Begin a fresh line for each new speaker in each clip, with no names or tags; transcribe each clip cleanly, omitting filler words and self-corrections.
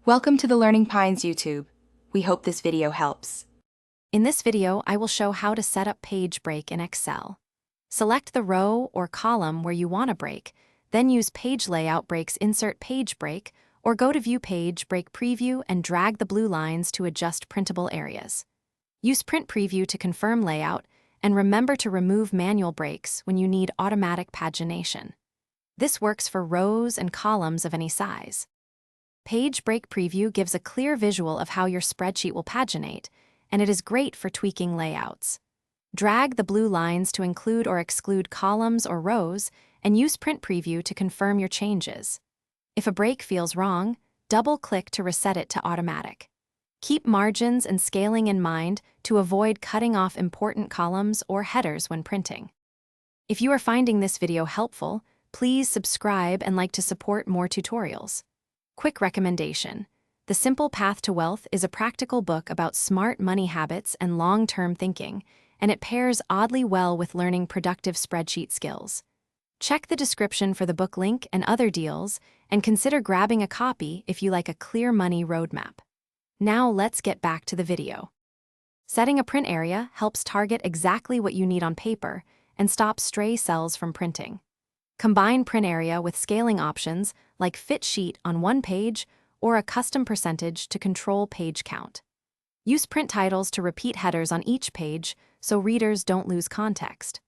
Welcome to the Learning Pines YouTube. We hope this video helps.
In this video, I will show how to set up page break in Excel. Select the row or column where you want to break, then use Page Layout Breaks Insert Page Break, or go to View Page Break Preview and drag the blue lines to adjust printable areas. Use Print Preview to confirm layout, and remember to remove manual breaks when you need automatic pagination. This works for rows and columns of any size. Page Break Preview gives a clear visual of how your spreadsheet will paginate, and it is great for tweaking layouts. Drag the blue lines to include or exclude columns or rows, and use Print Preview to confirm your changes. If a break feels wrong, double-click to reset it to automatic. Keep margins and scaling in mind to avoid cutting off important columns or headers when printing. If you are finding this video helpful, please subscribe and like to support more tutorials. Quick recommendation: The Simple Path to Wealth is a practical book about smart money habits and long-term thinking, and it pairs oddly well with learning productive spreadsheet skills. Check the description for the book link and other deals, and consider grabbing a copy if you like a clear money roadmap. Now let's get back to the video. Setting a print area helps target exactly what you need on paper and stop stray cells from printing. Combine print area with scaling options like fit sheet on one page or a custom percentage to control page count. Use print titles to repeat headers on each page so readers don't lose context.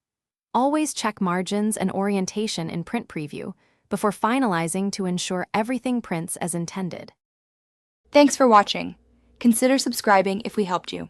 Always check margins and orientation in Print Preview before finalizing to ensure everything prints as intended.
Thanks for watching. Consider subscribing if we helped you.